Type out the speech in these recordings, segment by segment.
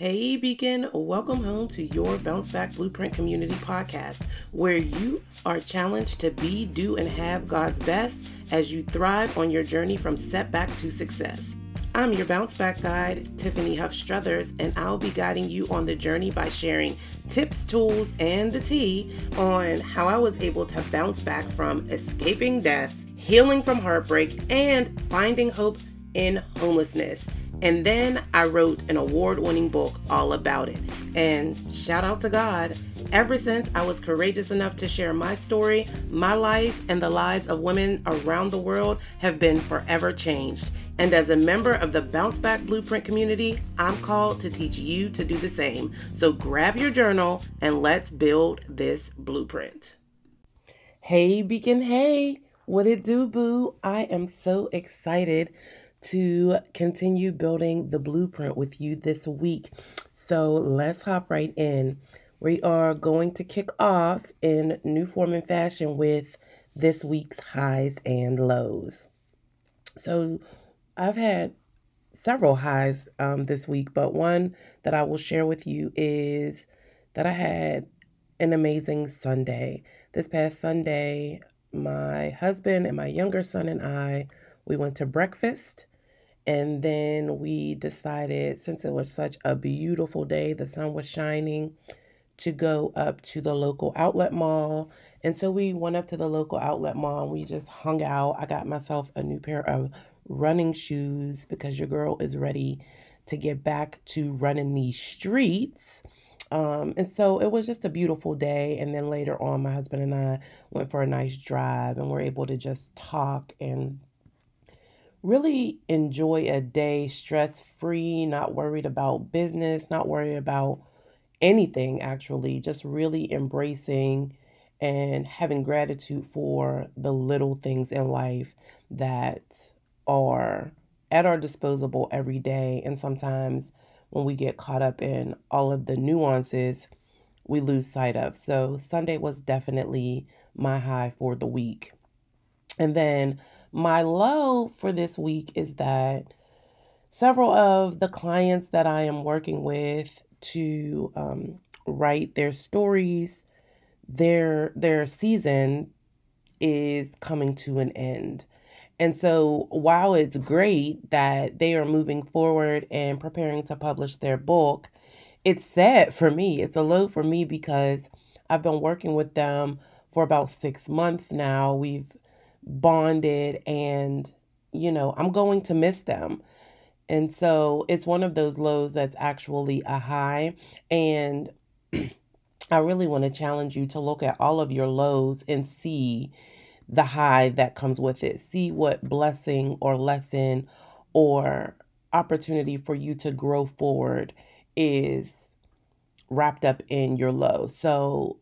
Hey Beacon, welcome home to your Bounce Back Blueprint Community Podcast, where you are challenged to be, do, and have God's best as you thrive on your journey from setback to success. I'm your Bounce Back guide, Tiffany Struthers, and I'll be guiding you on the journey by sharing tips, tools, and the tea on how I was able to bounce back from escaping death, healing from heartbreak, and finding hope in homelessness. And then I wrote an award-winning book all about it. And shout out to God, ever since I was courageous enough to share my story, my life and the lives of women around the world have been forever changed. And as a member of the Bounce Back Blueprint community, I'm called to teach you to do the same. So grab your journal and let's build this blueprint. Hey Beacon, hey, what it do, boo? I am so excited to continue building the blueprint with you this week. So let's hop right in. We are going to kick off in new form and fashion with this week's highs and lows. So I've had several highs this week, but one that I will share with you is that I had an amazing Sunday. This past Sunday, my husband and my younger son and we went to breakfast. And then we decided, since it was such a beautiful day, the sun was shining, to go up to the local outlet mall. And so we went up to the local outlet mall and we just hung out. I got myself a new pair of running shoes because your girl is ready to get back to running these streets. And so it was just a beautiful day. And then later on, my husband and I went for a nice drive and were able to just talk and really enjoy a day stress-free, not worried about business, not worried about anything actually, just really embracing and having gratitude for the little things in life that are at our disposal every day. And sometimes when we get caught up in all of the nuances, we lose sight of. So Sunday was definitely my high for the week. And then my low for this week is that several of the clients that I am working with to write their stories, their season is coming to an end. And so while it's great that they are moving forward and preparing to publish their book, it's sad for me. It's a low for me because I've been working with them for about 6 months now. We've bonded and, I'm going to miss them. And so it's one of those lows that's actually a high. And I really want to challenge you to look at all of your lows and see the high that comes with it. See what blessing or lesson or opportunity for you to grow forward is wrapped up in your low. So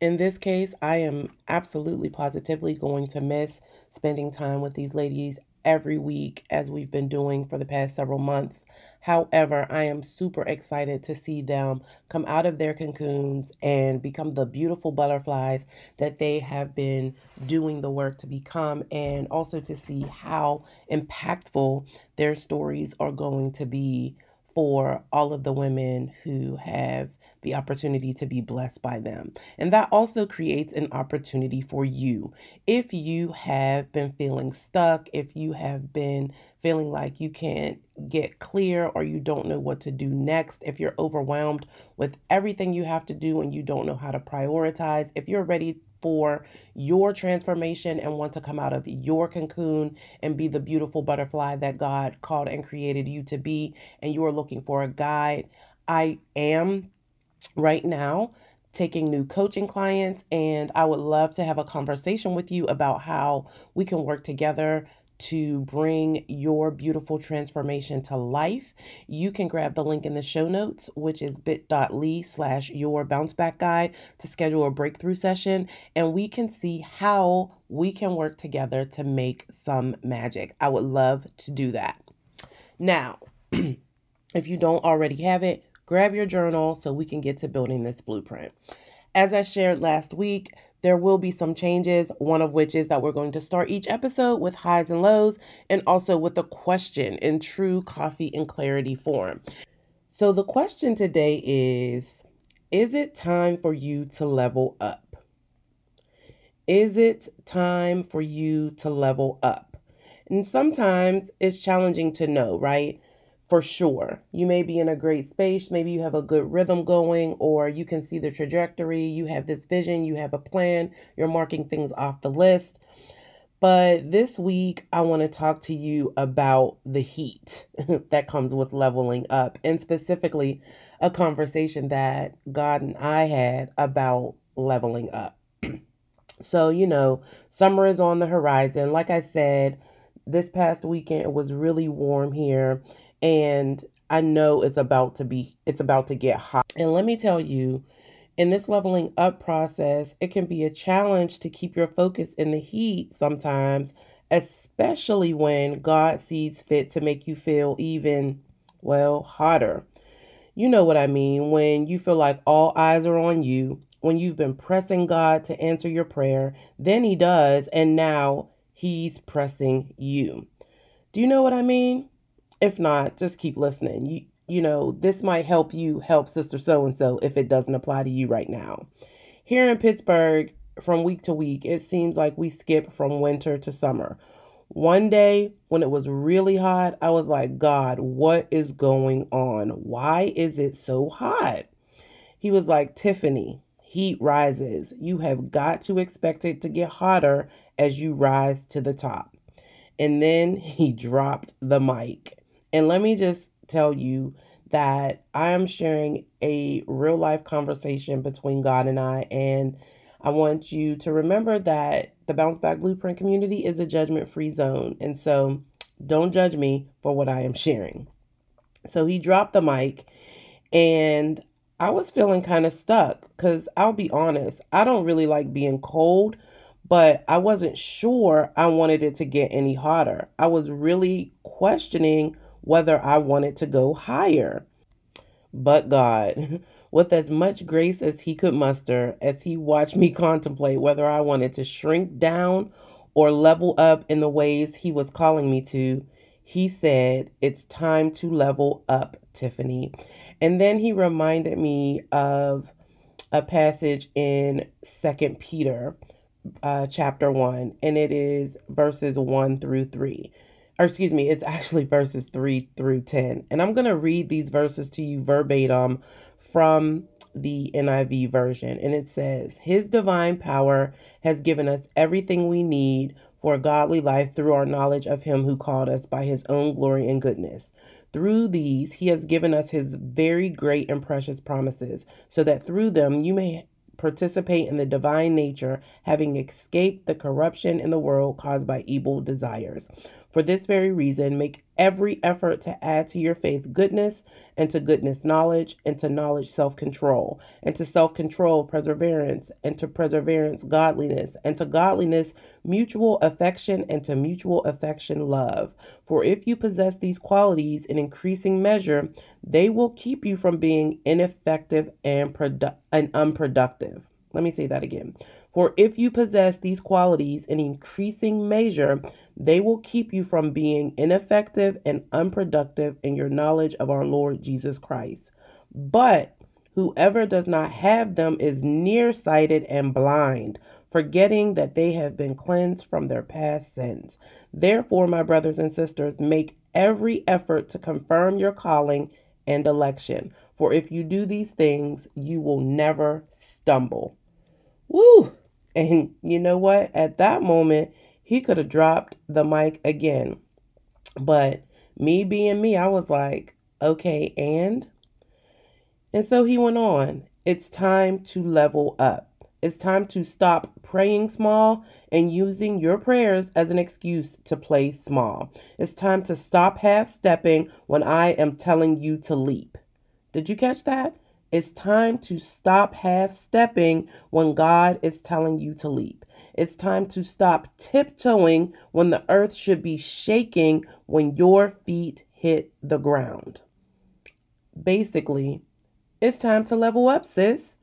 in this case, I am absolutely positively going to miss spending time with these ladies every week as we've been doing for the past several months. However, I am super excited to see them come out of their cocoons and become the beautiful butterflies that they have been doing the work to become, and also to see how impactful their stories are going to be for all of the women who have the opportunity to be blessed by them. And that also creates an opportunity for you. If you have been feeling stuck, if you have been feeling like you can't get clear or you don't know what to do next, if you're overwhelmed with everything you have to do and you don't know how to prioritize, if you're ready for your transformation and want to come out of your cocoon and be the beautiful butterfly that God called and created you to be, and you are looking for a guide, I am right now taking new coaching clients, and I would love to have a conversation with you about how we can work together to bring your beautiful transformation to life. You can grab the link in the show notes, which is bit.ly/yourbouncebackguide, to schedule a breakthrough session, and we can see how we can work together to make some magic. I would love to do that. Now, if you don't already have it, grab your journal so we can get to building this blueprint. As I shared last week, there will be some changes, one of which is that we're going to start each episode with highs and lows and also with a question in true coffee and clarity form. So the question today is it time for you to level up? Is it time for you to level up? And sometimes it's challenging to know, right? For sure. You may be in a great space. Maybe you have a good rhythm going, or you can see the trajectory. You have this vision. You have a plan. You're marking things off the list. But this week, I want to talk to you about the heat that comes with leveling up, and specifically a conversation that God and I had about leveling up. So, summer is on the horizon. Like I said, this past weekend, it was really warm here, and I know it's about to get hot. And let me tell you, in this leveling up process, it can be a challenge to keep your focus in the heat sometimes, especially when God sees fit to make you feel even, hotter. You know what I mean, when you feel like all eyes are on you, when you've been pressing God to answer your prayer, then He does, and now He's pressing you. Do you know what I mean? If not, just keep listening. This might help you help Sister So-and-so if it doesn't apply to you right now. Here in Pittsburgh, from week to week, it seems like we skip from winter to summer. One day when it was really hot, I was like, God, what is going on? Why is it so hot? He was like, Tiffany, heat rises. You have got to expect it to get hotter as you rise to the top. And then he dropped the mic. And let me just tell you that I am sharing a real life conversation between God and I. And I want you to remember that the Bounce Back Blueprint community is a judgment-free zone. And so don't judge me for what I am sharing. So he dropped the mic and I was feeling kind of stuck because I'll be honest, I don't really like being cold, but I wasn't sure I wanted it to get any hotter. I was really questioning whether I wanted to go higher. But God, with as much grace as He could muster, as He watched me contemplate whether I wanted to shrink down or level up in the ways He was calling me to, He said, it's time to level up, Tiffany. And then He reminded me of a passage in 2 Peter chapter 1, and it is verses 1 through 3. Or excuse me, it's actually verses 3 through 10. And I'm going to read these verses to you verbatim from the NIV version. And it says, His divine power has given us everything we need for a godly life through our knowledge of Him who called us by His own glory and goodness. Through these, He has given us His very great and precious promises, so that through them you may participate in the divine nature, having escaped the corruption in the world caused by evil desires. For this very reason, make every effort to add to your faith goodness, and to goodness knowledge, and to knowledge self-control, and to self-control perseverance, and to perseverance godliness, and to godliness mutual affection, and to mutual affection love. For if you possess these qualities in increasing measure, they will keep you from being ineffective and unproductive. Let me say that again. For if you possess these qualities in increasing measure, they will keep you from being ineffective and unproductive in your knowledge of our Lord Jesus Christ. But whoever does not have them is nearsighted and blind, forgetting that they have been cleansed from their past sins. Therefore, my brothers and sisters, make every effort to confirm your calling and election. For if you do these things, you will never stumble. Woo! And you know what? At that moment, he could have dropped the mic again. But me being me, I was like, okay, and so he went on. It's time to level up. It's time to stop praying small and using your prayers as an excuse to play small. It's time to stop half-stepping when I am telling you to leap. Did you catch that? It's time to stop half-stepping when God is telling you to leap. It's time to stop tiptoeing when the earth should be shaking when your feet hit the ground. Basically, it's time to level up, sis.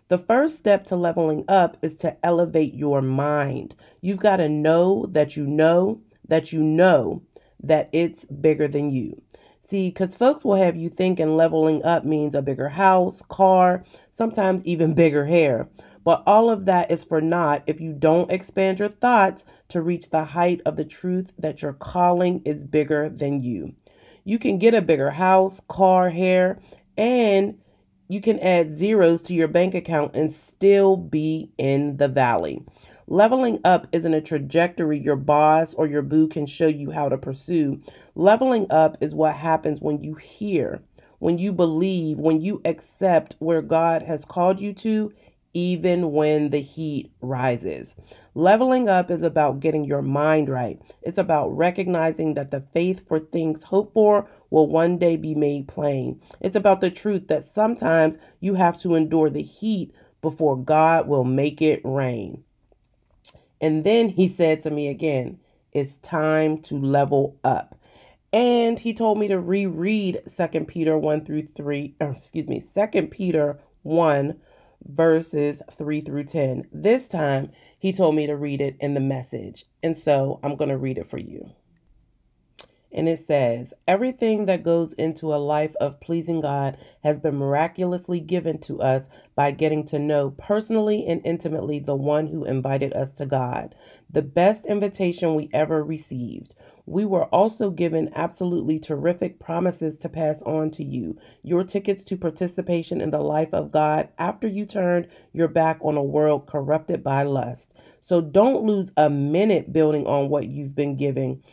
The first step to leveling up is to elevate your mind. You've got to know that you know that you know that it's bigger than you. See, because folks will have you thinking leveling up means a bigger house, car, sometimes even bigger hair. But all of that is for naught if you don't expand your thoughts to reach the height of the truth that your calling is bigger than you. You can get a bigger house, car, hair, and you can add zeros to your bank account and still be in the valley. Leveling up isn't a trajectory your boss or your boo can show you how to pursue. Leveling up is what happens when you hear, when you believe, when you accept where God has called you to, even when the heat rises. Leveling up is about getting your mind right. It's about recognizing that the faith for things hoped for will one day be made plain. It's about the truth that sometimes you have to endure the heat before God will make it rain. And then he said to me again, it's time to level up. And he told me to reread 2 Peter 1 verses 3 through 10. This time he told me to read it in the Message. And so I'm going to read it for you. And it says, everything that goes into a life of pleasing God has been miraculously given to us by getting to know personally and intimately the one who invited us to God, the best invitation we ever received. We were also given absolutely terrific promises to pass on to you, your tickets to participation in the life of God after you turned your back on a world corrupted by lust. So don't lose a minute building on what you've been given.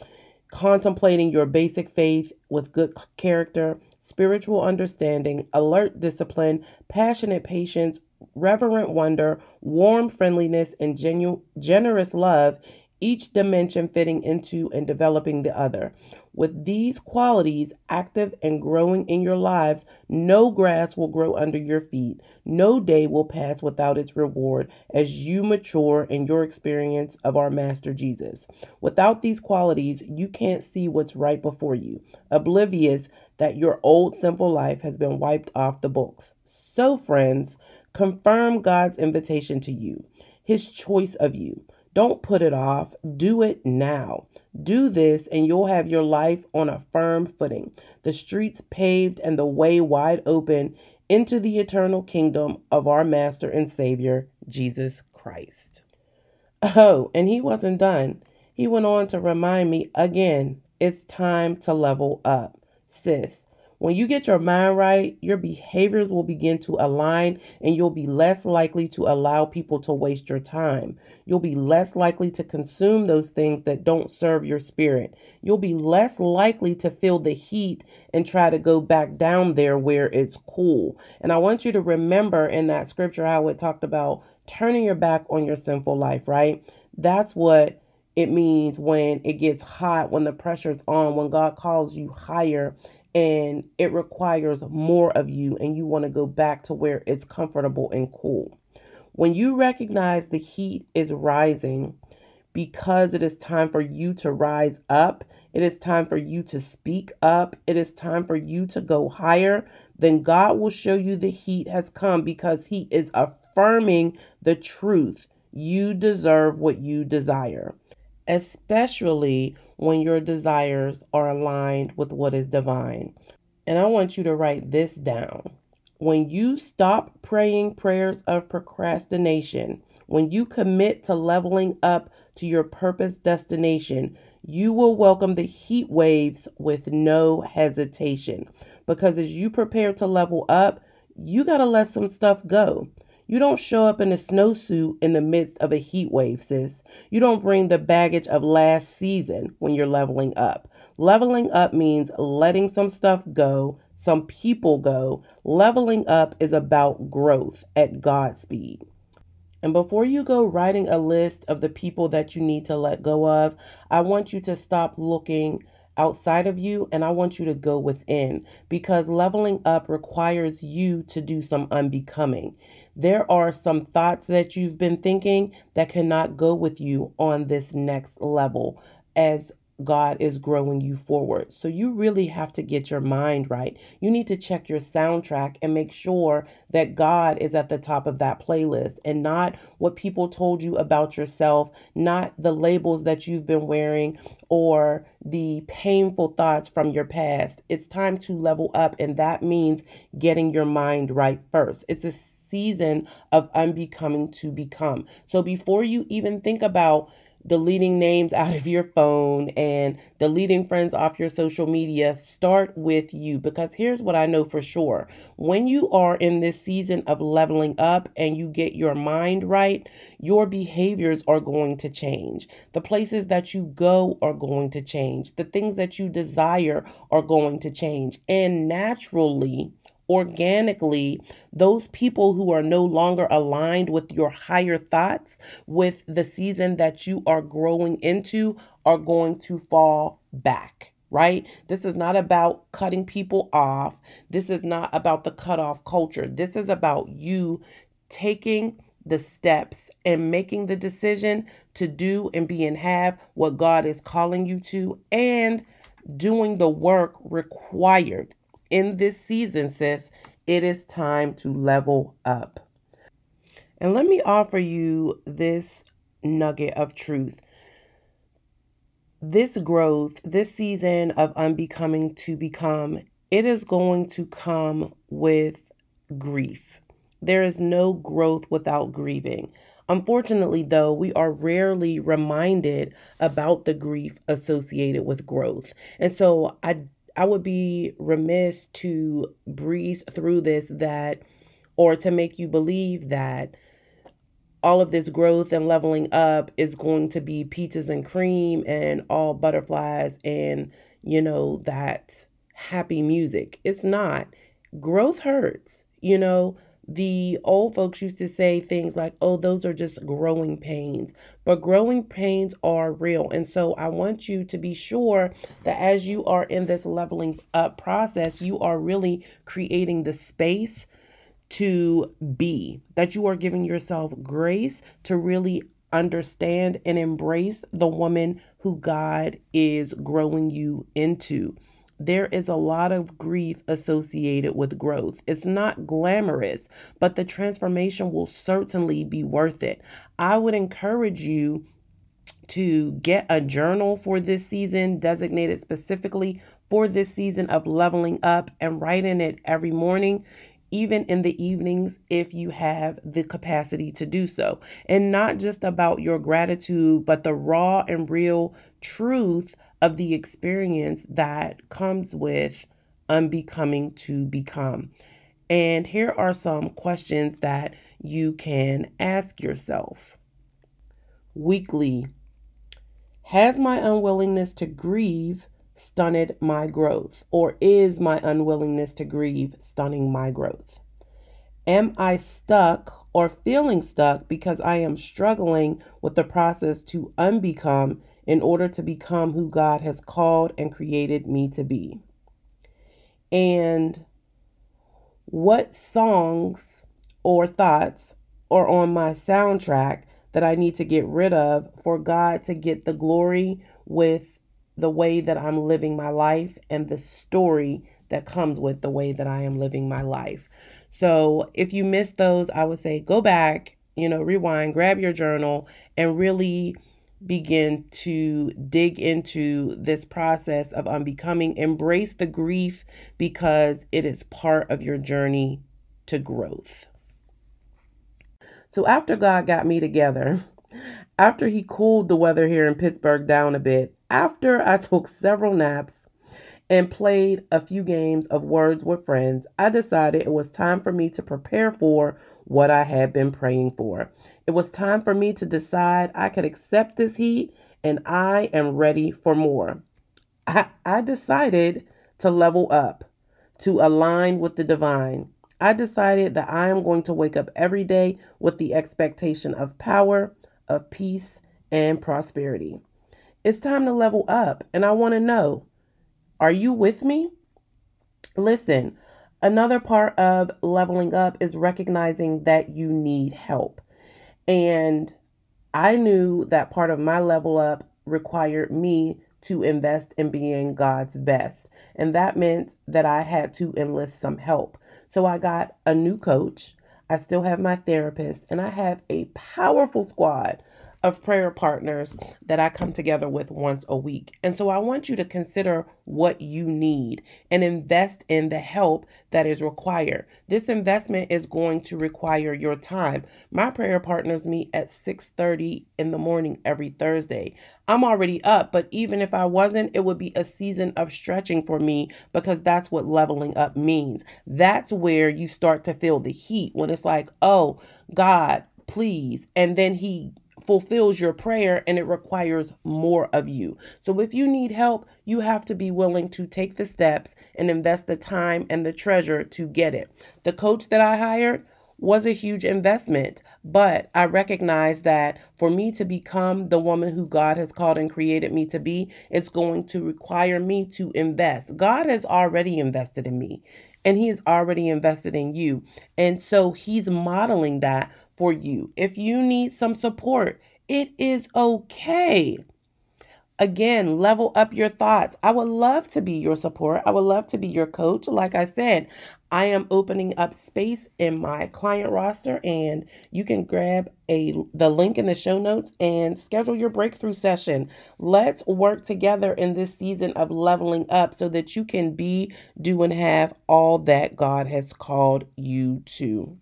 Contemplating your basic faith with good character, spiritual understanding, alert discipline, passionate patience, reverent wonder, warm friendliness, and generous love, each dimension fitting into and developing the other. With these qualities active and growing in your lives, no grass will grow under your feet. No day will pass without its reward as you mature in your experience of our Master Jesus. Without these qualities, you can't see what's right before you, oblivious that your old sinful life has been wiped off the books. So, friends, confirm God's invitation to you, his choice of you. Don't put it off. Do it now. Do this and you'll have your life on a firm footing, the streets paved and the way wide open into the eternal kingdom of our Master and Savior, Jesus Christ. Oh, and he wasn't done. He went on to remind me again, it's time to level up. Sis, when you get your mind right, your behaviors will begin to align and you'll be less likely to allow people to waste your time. You'll be less likely to consume those things that don't serve your spirit. You'll be less likely to feel the heat and try to go back down there where it's cool. And I want you to remember in that scripture how it talked about turning your back on your sinful life, right? That's what it means when it gets hot, when the pressure's on, when God calls you higher and it requires more of you and you want to go back to where it's comfortable and cool. When you recognize the heat is rising because it is time for you to rise up, it is time for you to speak up, it is time for you to go higher, then God will show you the heat has come because he is affirming the truth. You deserve what you desire, especially when your desires are aligned with what is divine. And I want you to write this down. When you stop praying prayers of procrastination, when you commit to leveling up to your purpose destination, you will welcome the heat waves with no hesitation. Because as you prepare to level up, you got to let some stuff go. You don't show up in a snowsuit in the midst of a heat wave, sis. You don't bring the baggage of last season when you're leveling up. Leveling up means letting some stuff go, some people go. Leveling up is about growth at God's speed. And before you go writing a list of the people that you need to let go of, I want you to stop looking outside of you and I want you to go within, because leveling up requires you to do some unbecoming. There are some thoughts that you've been thinking that cannot go with you on this next level as God is growing you forward. So you really have to get your mind right. You need to check your soundtrack and make sure that God is at the top of that playlist and not what people told you about yourself, not the labels that you've been wearing or the painful thoughts from your past. It's time to level up, and that means getting your mind right first. It's a season of unbecoming to become. So before you even think about deleting names out of your phone and deleting friends off your social media, start with you. Because here's what I know for sure. When you are in this season of leveling up and you get your mind right, your behaviors are going to change. The places that you go are going to change. The things that you desire are going to change. And naturally, organically, those people who are no longer aligned with your higher thoughts, with the season that you are growing into, are going to fall back, right? This is not about cutting people off. This is not about the cutoff culture. This is about you taking the steps and making the decision to do and be and have what God is calling you to, and doing the work required. In this season, sis, it is time to level up. And let me offer you this nugget of truth. This growth, this season of unbecoming to become, it is going to come with grief. There is no growth without grieving. Unfortunately, though, we are rarely reminded about the grief associated with growth. And so I would be remiss to breeze through this, or to make you believe that all of this growth and leveling up is going to be peaches and cream and all butterflies and, that happy music. It's not. Growth hurts. The old folks used to say things like, oh, those are just growing pains. But growing pains are real. And so I want you to be sure that as you are in this leveling up process, you are really creating the space to be, that you are giving yourself grace to really understand and embrace the woman who God is growing you into. There is a lot of grief associated with growth. It's not glamorous, but the transformation will certainly be worth it. I would encourage you to get a journal for this season, designated specifically for this season of leveling up, and write in it every morning, even in the evenings if you have the capacity to do so. And not just about your gratitude, but the raw and real truth of the experience that comes with unbecoming to become. And here are some questions that you can ask yourself. Weekly, has my unwillingness to grieve stunted my growth? Or is my unwillingness to grieve stunning my growth? Am I stuck or feeling stuck because I am struggling with the process to unbecome in order to become who God has called and created me to be? And what songs or thoughts are on my soundtrack that I need to get rid of for God to get the glory with the way that I'm living my life and the story that comes with the way that I am living my life? So if you missed those, I would say go back, rewind, grab your journal, and really begin to dig into this process of unbecoming. Embrace the grief because it is part of your journey to growth. So after God got me together, after he cooled the weather here in Pittsburgh down a bit, after I took several naps and played a few games of words with friends, I decided it was time for me to prepare for what I had been praying for. It was time for me to decide I could accept this heat and I am ready for more. I decided to level up, to align with the divine. I decided that I am going to wake up every day with the expectation of power, of peace, and prosperity. It's time to level up, and I want to know, are you with me? Listen, another part of leveling up is recognizing that you need help. And I knew that part of my level up required me to invest in being God's best. And that meant that I had to enlist some help. So I got a new coach. I still have my therapist, and I have a powerful squad of prayer partners that I come together with once a week. And so I want you to consider what you need and invest in the help that is required. This investment is going to require your time. My prayer partners meet at 6:30 in the morning every Thursday. I'm already up, but even if I wasn't, it would be a season of stretching for me, because that's what leveling up means. That's where you start to feel the heat, when it's like, oh, God, please. And then he fulfills your prayer, and it requires more of you. So if you need help, you have to be willing to take the steps and invest the time and the treasure to get it. The coach that I hired was a huge investment, but I recognize that for me to become the woman who God has called and created me to be, it's going to require me to invest. God has already invested in me, and he has already invested in you. And so he's modeling that for you. If you need some support, it is okay. Again, level up your thoughts. I would love to be your support. I would love to be your coach. Like I said, I am opening up space in my client roster, and you can grab the link in the show notes and schedule your breakthrough session. Let's work together in this season of leveling up so that you can be, do, and have all that God has called you to.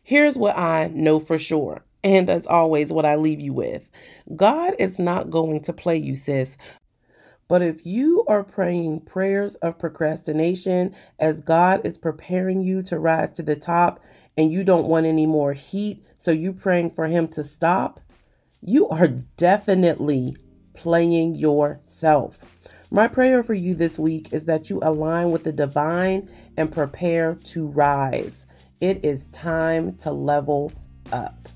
Here's what I know for sure, and as always, what I leave you with. God is not going to play you, sis. But if you are praying prayers of procrastination as God is preparing you to rise to the top, and you don't want any more heat, so you praying for him to stop, you are definitely playing yourself. My prayer for you this week is that you align with the divine and prepare to rise. It is time to level up.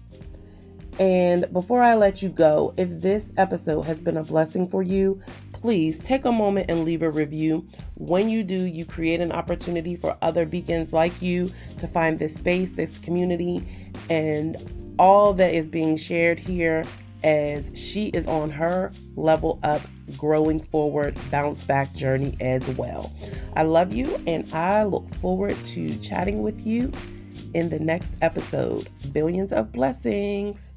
And before I let you go, if this episode has been a blessing for you, please take a moment and leave a review. When you do, you create an opportunity for other beacons like you to find this space, this community, and all that is being shared here as she is on her level up, growing forward, bounce back journey as well. I love you, and I look forward to chatting with you in the next episode. Billions of blessings.